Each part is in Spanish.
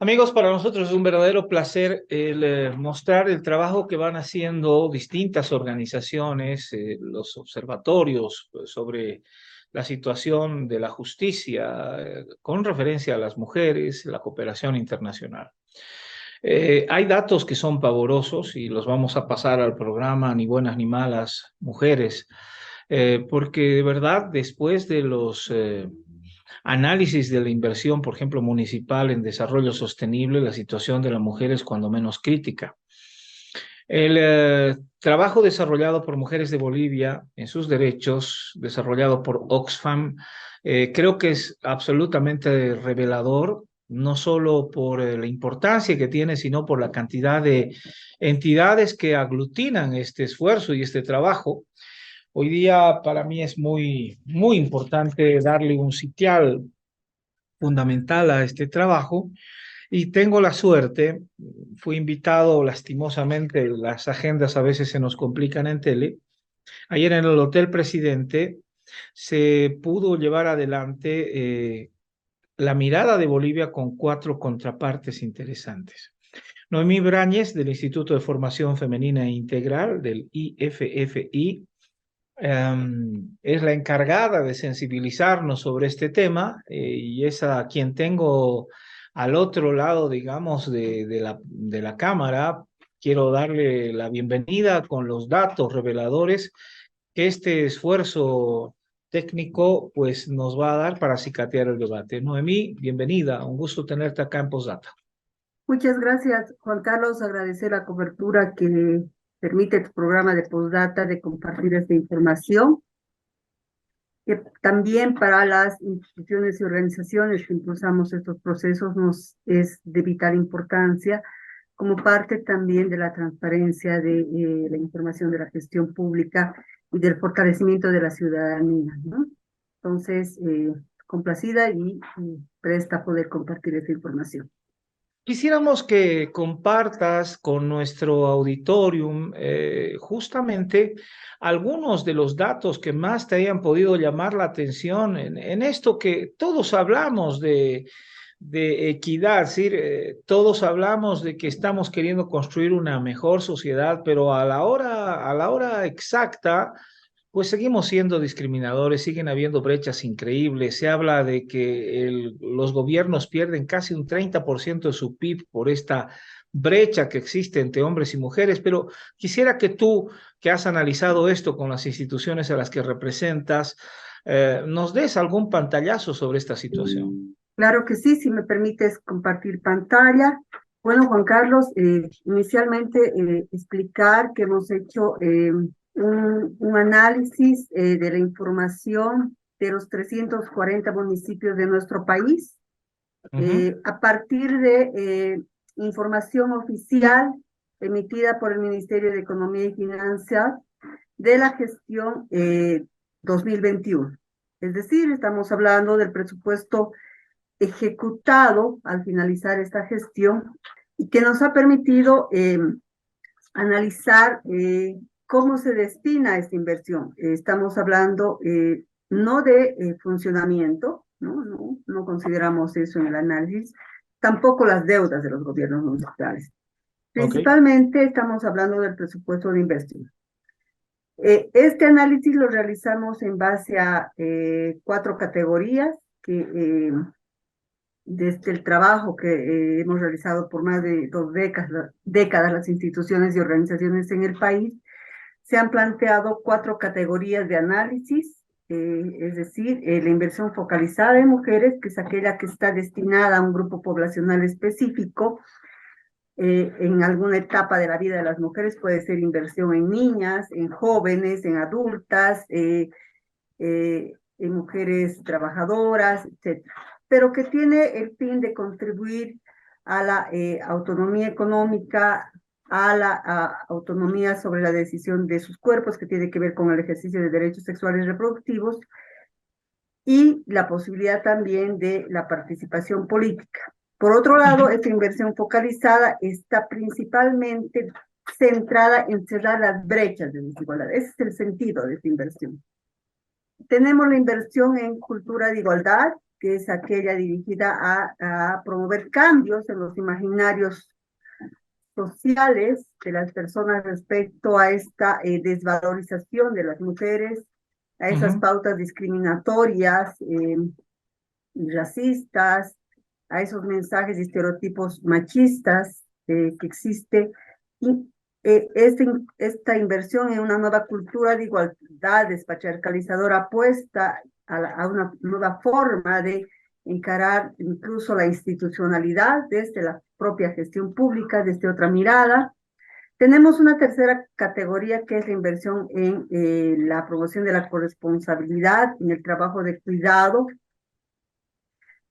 Amigos, para nosotros es un verdadero placer el mostrar el trabajo que van haciendo distintas organizaciones, los observatorios sobre la situación de la justicia con referencia a las mujeres, la cooperación internacional. Hay datos que son pavorosos y los vamos a pasar al programa, ni buenas ni malas mujeres, porque de verdad después de los análisis de la inversión, por ejemplo, municipal en desarrollo sostenible, la situación de la mujer es cuando menos crítica. El trabajo desarrollado por Mujeres de Bolivia en sus derechos, desarrollado por Oxfam, creo que es absolutamente revelador, no solo por la importancia que tiene, sino por la cantidad de entidades que aglutinan este esfuerzo y este trabajo. Hoy día para mí es muy importante darle un sitial fundamental a este trabajo y tengo la suerte, fui invitado lastimosamente, las agendas a veces se nos complican en tele. Ayer en el Hotel Presidente se pudo llevar adelante la mirada de Bolivia con cuatro contrapartes interesantes. Noemí Brañez, del Instituto de Formación Femenina e Integral, del IFFI, es la encargada de sensibilizarnos sobre este tema y es a quien tengo al otro lado, digamos, de la cámara. Quiero darle la bienvenida con los datos reveladores que este esfuerzo técnico pues nos va a dar para cicatear el debate. Noemí, bienvenida, un gusto tenerte acá en Postdata. Muchas gracias, Juan Carlos. Agradecer la cobertura que permite tu programa de postdata de compartir esta información, que también para las instituciones y organizaciones que impulsamos estos procesos nos es de vital importancia, como parte también de la transparencia de la información de la gestión pública y del fortalecimiento de la ciudadanía, ¿no? Entonces, complacida y presta a poder compartir esta información. Quisiéramos que compartas con nuestro auditorium justamente algunos de los datos que más te hayan podido llamar la atención en esto que todos hablamos de equidad, es decir, todos hablamos de que estamos queriendo construir una mejor sociedad, pero a la hora exacta pues seguimos siendo discriminadores, siguen habiendo brechas increíbles. Se habla de que los gobiernos pierden casi un 30% de su PIB por esta brecha que existe entre hombres y mujeres, pero quisiera que tú, que has analizado esto con las instituciones a las que representas, nos des algún pantallazo sobre esta situación. Claro que sí, si me permites compartir pantalla. Bueno, Juan Carlos, inicialmente explicar que hemos hecho un análisis de la información de los 340 municipios de nuestro país Ujú. a partir de información oficial emitida por el Ministerio de Economía y Finanzas de la gestión 2021. Es decir, estamos hablando del presupuesto ejecutado al finalizar esta gestión y que nos ha permitido analizar cómo se destina esta inversión. Estamos hablando no de funcionamiento, no consideramos eso en el análisis, tampoco las deudas de los gobiernos municipales. Ok. Principalmente estamos hablando del presupuesto de inversión. Este análisis lo realizamos en base a cuatro categorías que desde el trabajo que hemos realizado por más de dos décadas las instituciones y organizaciones en el país, se han planteado cuatro categorías de análisis, es decir, la inversión focalizada en mujeres, que es aquella que está destinada a un grupo poblacional específico, en alguna etapa de la vida de las mujeres, puede ser inversión en niñas, en jóvenes, en adultas, en mujeres trabajadoras, etcétera, pero que tiene el fin de contribuir a la autonomía económica, a la autonomía sobre la decisión de sus cuerpos, que tiene que ver con el ejercicio de derechos sexuales y reproductivos, y la posibilidad también de la participación política. Por otro lado, esta inversión focalizada está principalmente centrada en cerrar las brechas de desigualdad. Ese es el sentido de esta inversión. Tenemos la inversión en cultura de igualdad, que es aquella dirigida a promover cambios en los imaginarios sociales de las personas respecto a esta desvalorización de las mujeres, a esas pautas discriminatorias y racistas, a esos mensajes y estereotipos machistas que existe. Y esta inversión en una nueva cultura de igualdad despatriarcalizadora apuesta a una nueva forma de encarar incluso la institucionalidad desde la propia gestión pública, desde otra mirada. Tenemos una tercera categoría que es la inversión en la promoción de la corresponsabilidad, en el trabajo de cuidado,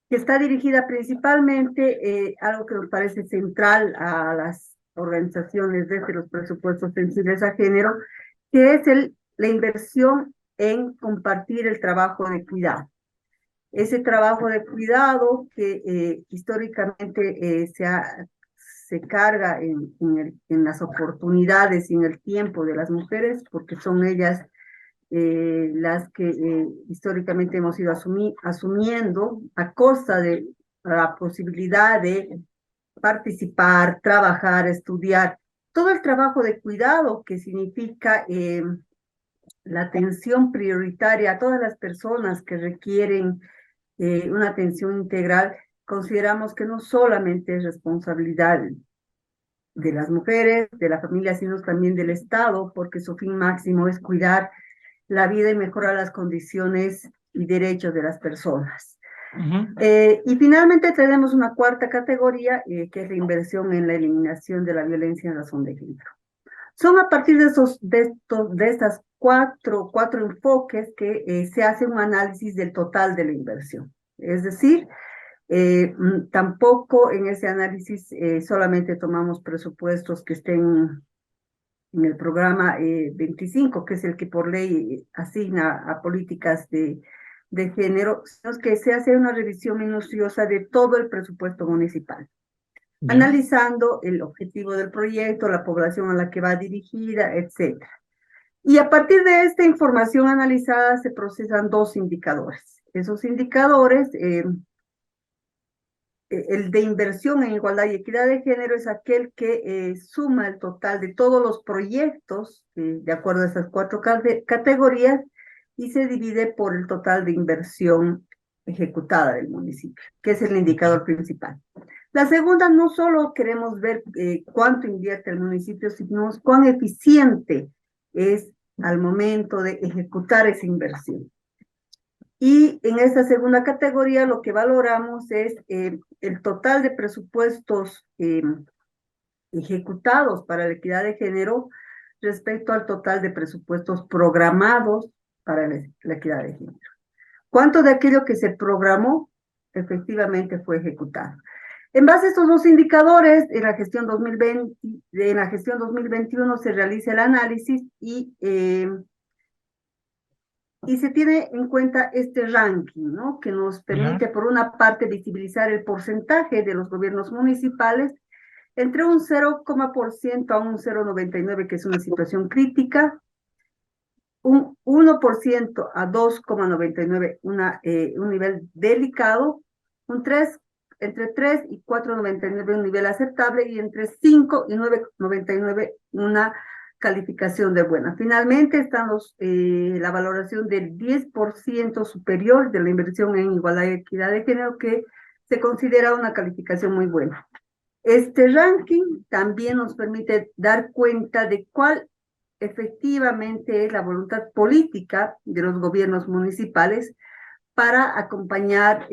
que está dirigida principalmente, algo que nos parece central a las organizaciones desde los presupuestos sensibles a género, que es la inversión en compartir el trabajo de cuidado. Ese trabajo de cuidado que históricamente se carga en las oportunidades y en el tiempo de las mujeres, porque son ellas las que históricamente hemos ido asumiendo a costa de la posibilidad de participar, trabajar, estudiar. Todo el trabajo de cuidado que significa la atención prioritaria a todas las personas que requieren una atención integral, consideramos que no solamente es responsabilidad de las mujeres, de la familia, sino también del Estado, porque su fin máximo es cuidar la vida y mejorar las condiciones y derechos de las personas. Y finalmente tenemos una cuarta categoría, que es la inversión en la eliminación de la violencia en razón de género. Son a partir de estas cuatro enfoques que se hace un análisis del total de la inversión. Es decir, tampoco en ese análisis solamente tomamos presupuestos que estén en el programa 25, que es el que por ley asigna a políticas de género, sino que se hace una revisión minuciosa de todo el presupuesto municipal, analizando el objetivo del proyecto, la población a la que va dirigida, etc. Y a partir de esta información analizada se procesan dos indicadores. Esos indicadores, el de inversión en igualdad y equidad de género, es aquel que suma el total de todos los proyectos, de acuerdo a esas cuatro categorías, y se divide por el total de inversión ejecutada del municipio, que es el indicador principal. La segunda, no solo queremos ver cuánto invierte el municipio, sino cuán eficiente es al momento de ejecutar esa inversión. Y en esta segunda categoría lo que valoramos es el total de presupuestos ejecutados para la equidad de género respecto al total de presupuestos programados para la equidad de género. ¿Cuánto de aquello que se programó efectivamente fue ejecutado? En base a estos dos indicadores, en la gestión 2021 se realiza el análisis y se tiene en cuenta este ranking, ¿no? Que nos permite, por una parte, visibilizar el porcentaje de los gobiernos municipales entre un 0,% a un 0,99, que es una situación crítica, un 1% a 2,99, un nivel delicado, entre 3 y 4,99 un nivel aceptable, y entre 5 y 9,99 una calificación de buena. Finalmente están la valoración del 10% superior de la inversión en igualdad y equidad de género, que se considera una calificación muy buena. Este ranking también nos permite dar cuenta de cuál efectivamente es la voluntad política de los gobiernos municipales para acompañar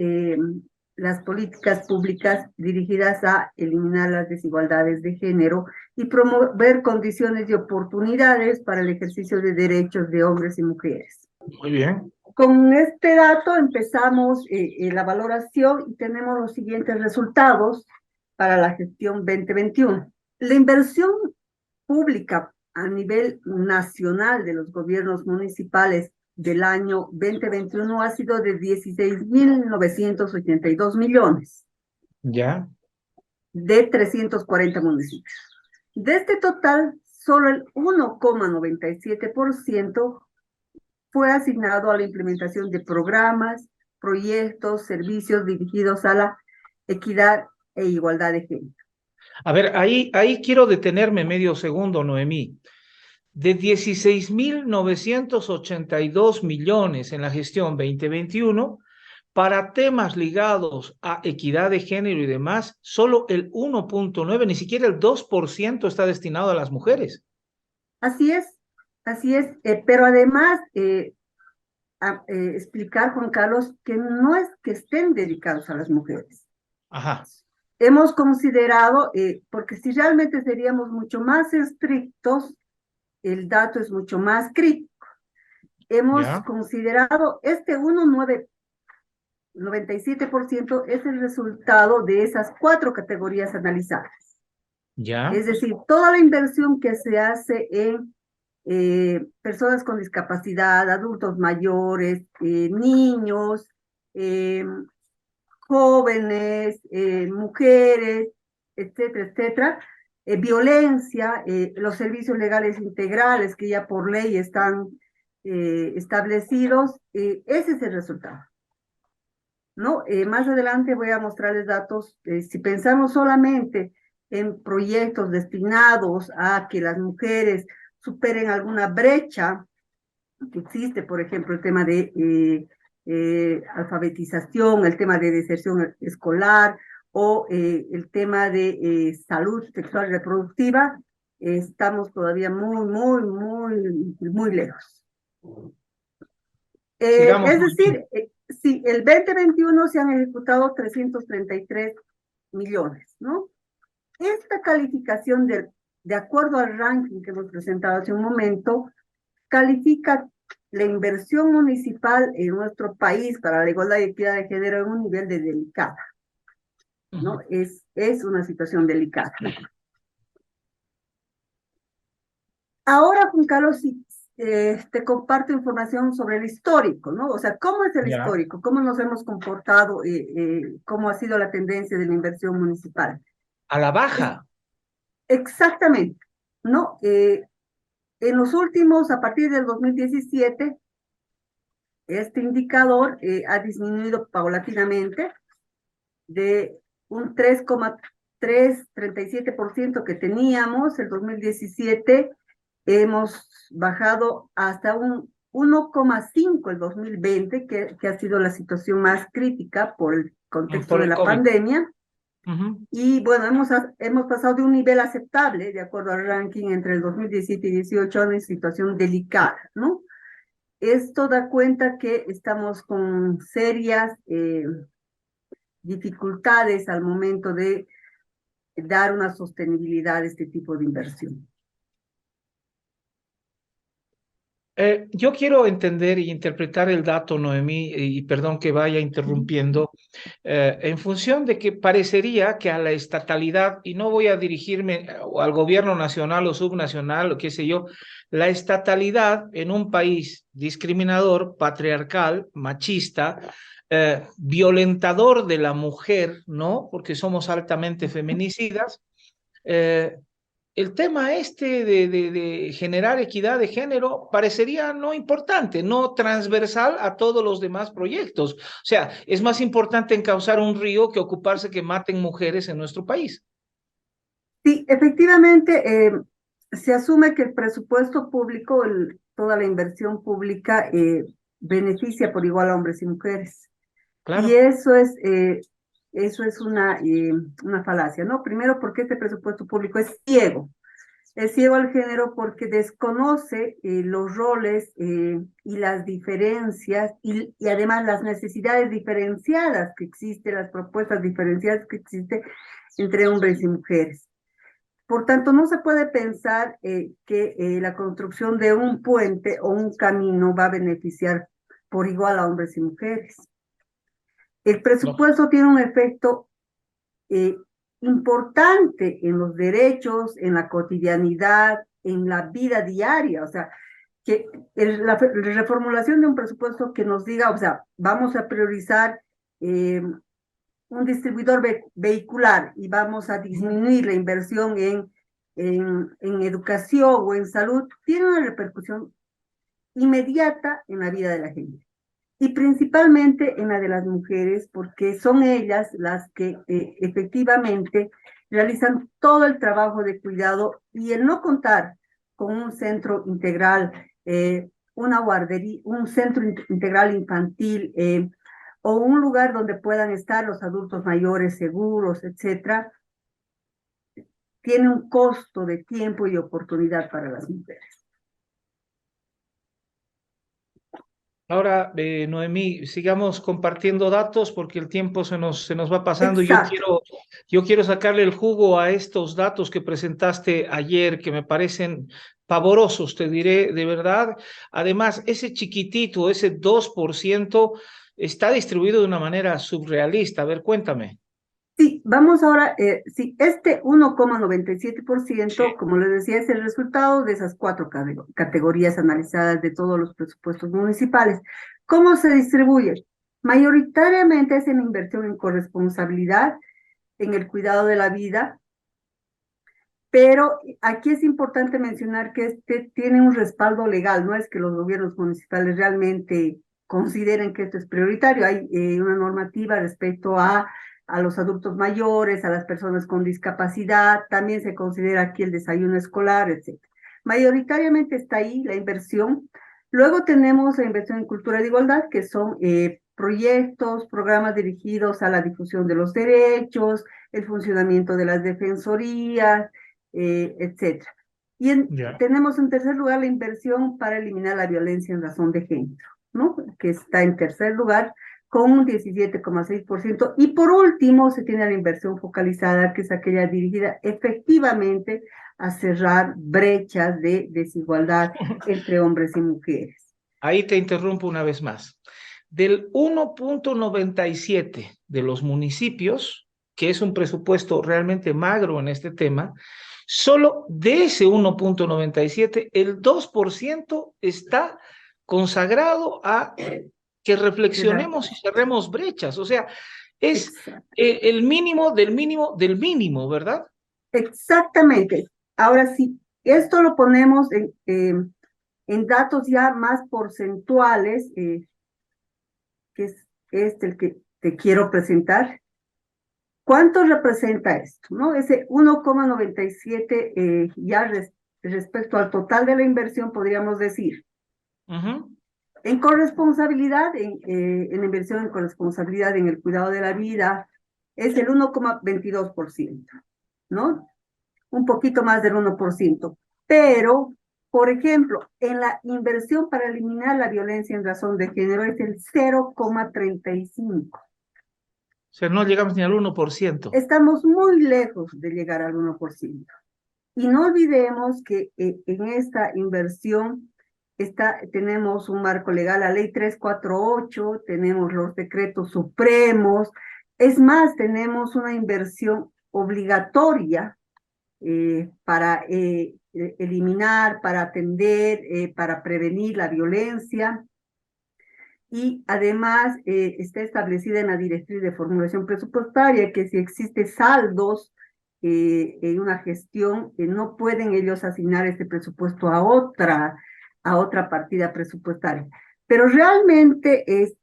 las políticas públicas dirigidas a eliminar las desigualdades de género y promover condiciones y oportunidades para el ejercicio de derechos de hombres y mujeres. Muy bien. Con este dato empezamos la valoración y tenemos los siguientes resultados para la gestión 2021. La inversión pública a nivel nacional de los gobiernos municipales del año 2021 ha sido de 16.982 millones. Ya. De 340 municipios. De este total, solo el 1,97% fue asignado a la implementación de programas, proyectos, servicios dirigidos a la equidad e igualdad de género. A ver, ahí quiero detenerme medio segundo, Noemí. De 16.982 millones en la gestión 2021, para temas ligados a equidad de género y demás, solo el 1.9, ni siquiera el 2% está destinado a las mujeres. Así es, pero además explicar, Juan Carlos, que no es que estén dedicados a las mujeres. Ajá. Hemos considerado, porque si realmente seríamos mucho más estrictos, el dato es mucho más crítico. Hemos considerado este 97% es el resultado de esas 4 categorías analizadas. Ya. Es decir, toda la inversión que se hace en personas con discapacidad, adultos mayores, niños, jóvenes, mujeres, etcétera, etcétera, violencia, los servicios legales integrales que ya por ley están establecidos, ese es el resultado. ¿No? Más adelante voy a mostrarles datos. Si pensamos solamente en proyectos destinados a que las mujeres superen alguna brecha que existe, por ejemplo, el tema de alfabetización, el tema de deserción escolar o el tema de salud sexual y reproductiva, estamos todavía muy lejos. Es decir, sí, el 2021 se han ejecutado 333 millones, ¿no? Esta calificación, de acuerdo al ranking que hemos presentado hace un momento, califica la inversión municipal en nuestro país para la igualdad y equidad de género en un nivel de delicada, ¿no? Es una situación delicada. Ahora, Juan Carlos, sí, te comparto información sobre el histórico, ¿no? O sea, ¿cómo es el histórico? ¿Cómo nos hemos comportado? ¿Cómo ha sido la tendencia de la inversión municipal? A la baja. Exactamente, ¿no? En los últimos, a partir del 2017, este indicador ha disminuido paulatinamente de un 3,337% que teníamos en 2017, hemos bajado hasta un 1,5 el 2020, que ha sido la situación más crítica por el contexto de la COVID. Pandemia. Y bueno, hemos pasado de un nivel aceptable, de acuerdo al ranking, entre el 2017 y 2018 a una situación delicada, ¿no? Esto da cuenta que estamos con serias dificultades al momento de dar una sostenibilidad a este tipo de inversión. Yo quiero entender y interpretar el dato, Noemí, y perdón que vaya interrumpiendo, en función de que parecería que a la estatalidad, y no voy a dirigirme al gobierno nacional o subnacional o qué sé yo, la estatalidad en un país discriminador, patriarcal, machista, violentador de la mujer, ¿no? Porque somos altamente feminicidas. El tema de generar equidad de género parecería no importante, no transversal a todos los demás proyectos. O sea, es más importante encauzar un río que ocuparse que maten mujeres en nuestro país. Sí, efectivamente, se asume que el presupuesto público, toda la inversión pública, beneficia por igual a hombres y mujeres. Claro. Y eso es una falacia, ¿no? Primero, porque este presupuesto público es ciego. Es ciego al género porque desconoce los roles y las diferencias y además las necesidades diferenciadas que existen, las propuestas diferenciadas que existen entre hombres y mujeres. Por tanto, no se puede pensar que la construcción de un puente o un camino va a beneficiar por igual a hombres y mujeres. El presupuesto tiene un efecto importante en los derechos, en la cotidianidad, en la vida diaria. O sea, que la reformulación de un presupuesto que nos diga, o sea, vamos a priorizar un distribuidor vehicular y vamos a disminuir la inversión en educación o en salud, tiene una repercusión inmediata en la vida de la gente. y principalmente en la de las mujeres, porque son ellas las que efectivamente realizan todo el trabajo de cuidado, y el no contar con un centro integral, una guardería, un centro integral infantil, o un lugar donde puedan estar los adultos mayores seguros, etcétera, tiene un costo de tiempo y oportunidad para las mujeres. Ahora, Noemí, sigamos compartiendo datos porque el tiempo se nos va pasando. Exacto. Yo quiero sacarle el jugo a estos datos que presentaste ayer, que me parecen pavorosos, te diré de verdad. Además, ese chiquitito, ese 2%, está distribuido de una manera surrealista. A ver, cuéntame. Sí, vamos ahora, sí, este Sí. 1,97%, como les decía, es el resultado de esas cuatro categorías analizadas de todos los presupuestos municipales. ¿Cómo se distribuye? Mayoritariamente es en inversión en corresponsabilidad, en el cuidado de la vida, pero aquí es importante mencionar que este tiene un respaldo legal, no es que los gobiernos municipales realmente consideren que esto es prioritario. Hay una normativa respecto a los adultos mayores, a las personas con discapacidad, también se considera aquí el desayuno escolar, etc. Mayoritariamente está ahí la inversión. Luego tenemos la inversión en cultura de igualdad, que son proyectos, programas dirigidos a la difusión de los derechos, el funcionamiento de las defensorías, etcétera. Ya. Tenemos en tercer lugar la inversión para eliminar la violencia en razón de género, ¿no? Que está en tercer lugar con un 17,6%. Y por último se tiene la inversión focalizada, que es aquella dirigida efectivamente a cerrar brechas de desigualdad entre hombres y mujeres. Ahí te interrumpo una vez más. Del 1,97 de los municipios, que es un presupuesto realmente magro en este tema, solo de ese 1,97, el 2% está consagrado a que reflexionemos y cerremos brechas. O sea, es Exacto. el mínimo del mínimo del mínimo, ¿verdad? Exactamente. Ahora sí, esto lo ponemos en datos ya más porcentuales, que es este el que te quiero presentar. ¿Cuánto representa esto? ¿No? Ese 1,97 ya respecto al total de la inversión, podríamos decir. En corresponsabilidad, en inversión en corresponsabilidad en el cuidado de la vida, es el 1,22%, ¿no? Un poquito más del 1%. Pero, por ejemplo, en la inversión para eliminar la violencia en razón de género es el 0,35. O sea, no llegamos ni al 1%. Estamos muy lejos de llegar al 1%. Y no olvidemos que en esta inversión tenemos un marco legal, la ley 348, tenemos los decretos supremos, es más, tenemos una inversión obligatoria para eliminar, para atender, para prevenir la violencia. Y además está establecida en la directriz de formulación presupuestaria que si existe saldos en una gestión, no pueden ellos asignar este presupuesto a otra partida presupuestaria. Pero realmente es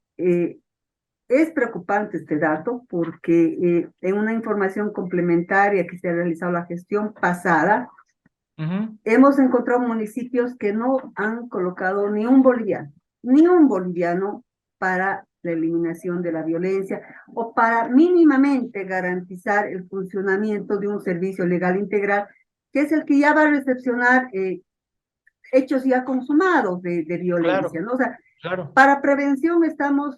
preocupante este dato porque en una información complementaria que se ha realizado la gestión pasada, hemos encontrado municipios que no han colocado ni un boliviano para la eliminación de la violencia o para mínimamente garantizar el funcionamiento de un servicio legal integral, que es el que ya va a recepcionar hechos ya consumados de Claro, violencia, ¿no? O sea, claro. para prevención estamos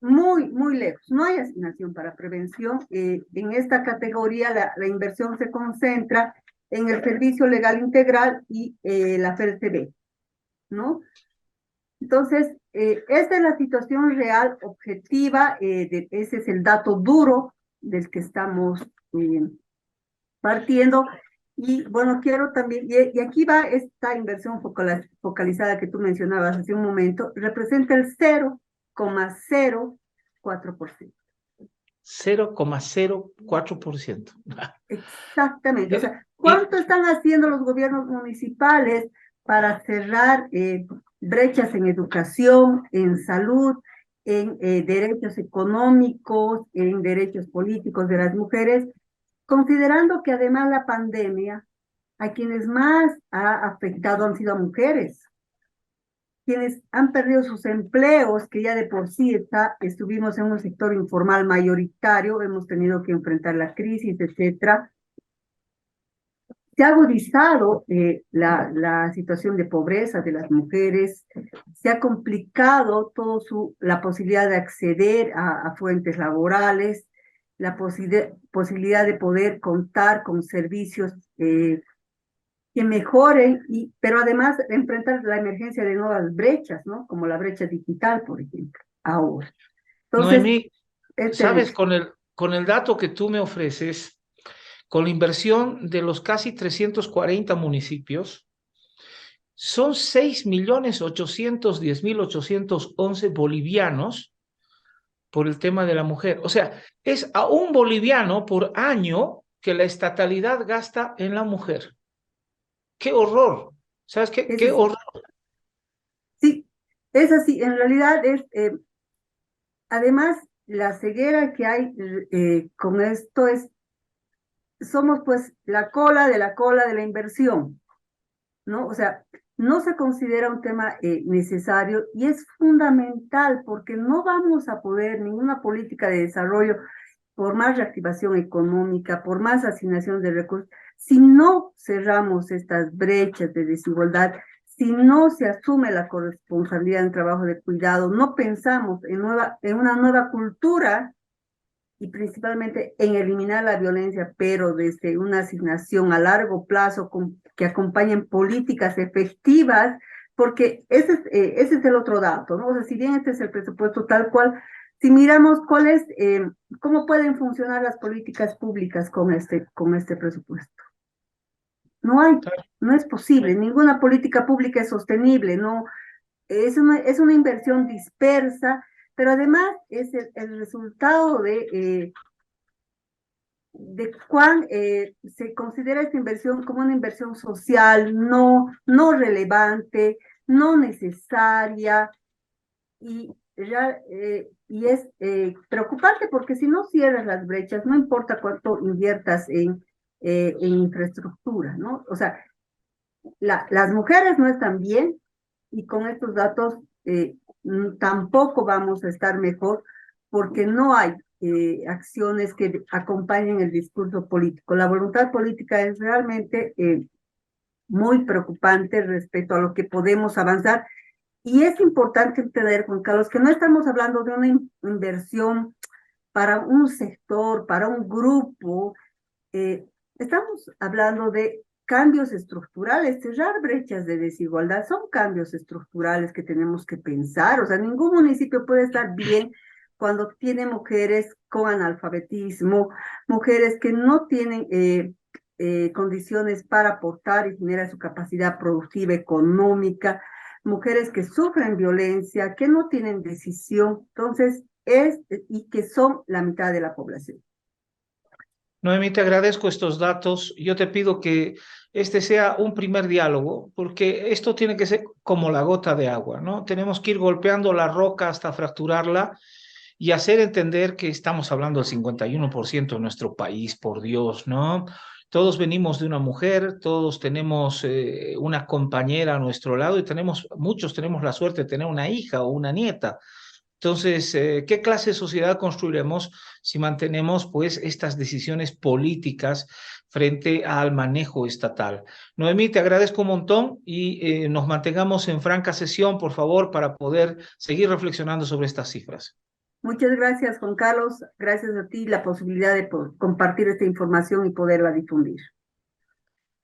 muy, muy lejos. No hay asignación para prevención. En esta categoría la inversión se concentra en el servicio legal integral y la FELCB, ¿no? Entonces, esta es la situación real, objetiva, ese es el dato duro del que estamos partiendo. Y bueno, quiero también, y aquí va esta inversión focalizada que tú mencionabas hace un momento, representa el 0,04%. 0,04%. Exactamente. O sea, Y ¿cuánto están haciendo los gobiernos municipales para cerrar brechas en educación, en salud, en derechos económicos, en derechos políticos de las mujeres, considerando que además la pandemia a quienes más ha afectado han sido a mujeres, quienes han perdido sus empleos, que ya de por sí estuvimos en un sector informal mayoritario, hemos tenido que enfrentar la crisis, etcétera. Se ha agudizado la situación de pobreza de las mujeres, se ha complicado la posibilidad de acceder a fuentes laborales, la posibilidad de poder contar con servicios que mejoren, pero además enfrentar la emergencia de nuevas brechas, ¿no? Como la brecha digital, por ejemplo, ahora. Entonces, Noemí, este sabes, es, con el dato que tú me ofreces, con la inversión de los casi 340 municipios, son 6.810.811 bolivianos por el tema de la mujer. O sea, es a un boliviano por año que la estatalidad gasta en la mujer. ¡Qué horror! ¿Sabes qué? es ¡Qué así. horror! Sí, es así. En realidad además, la ceguera que hay con esto somos pues la cola de la inversión, ¿no? O sea, no se considera un tema necesario y es fundamental porque no vamos a poder ninguna política de desarrollo por más reactivación económica, por más asignación de recursos, si no cerramos estas brechas de desigualdad, si no se asume la corresponsabilidad en trabajo de cuidado, no pensamos en una nueva cultura y principalmente en eliminar la violencia, pero desde una asignación a largo plazo que acompañen políticas efectivas, porque ese es el otro dato, ¿no? O sea, si bien este es el presupuesto tal cual, si miramos cómo pueden funcionar las políticas públicas con este presupuesto. No hay, no es posible, ninguna política pública es sostenible, no, es una inversión dispersa, pero además es el resultado de cuán se considera esta inversión como una inversión social, no relevante, no necesaria, y es preocupante porque si no cierras las brechas, no importa cuánto inviertas en infraestructura, ¿no? O sea, las mujeres no están bien y con estos datos tampoco vamos a estar mejor porque no hay acciones que acompañen el discurso político. La voluntad política es realmente muy preocupante respecto a lo que podemos avanzar y es importante entender, Juan Carlos, que no estamos hablando de una inversión para un sector, para un grupo, eh, estamos hablando de cambios estructurales, cerrar brechas de desigualdad, son cambios estructurales que tenemos que pensar, o sea, ningún municipio puede estar bien cuando tiene mujeres con analfabetismo, mujeres que no tienen condiciones para aportar y generar su capacidad productiva económica, mujeres que sufren violencia, que no tienen decisión, entonces y que son la mitad de la población. Noemí, te agradezco estos datos. Yo te pido que este sea un primer diálogo, porque esto tiene que ser como la gota de agua, ¿no? Tenemos que ir golpeando la roca hasta fracturarla y hacer entender que estamos hablando del 51% de nuestro país, por Dios, ¿no? Todos venimos de una mujer, todos tenemos una compañera a nuestro lado y muchos tenemos la suerte de tener una hija o una nieta. Entonces, ¿qué clase de sociedad construiremos si mantenemos pues estas decisiones políticas frente al manejo estatal? Noemí, te agradezco un montón y nos mantengamos en franca sesión, por favor, para poder seguir reflexionando sobre estas cifras. Muchas gracias, Juan Carlos. Gracias a ti la posibilidad de compartir esta información y poderla difundir.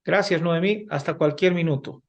Gracias, Noemí. Hasta cualquier minuto.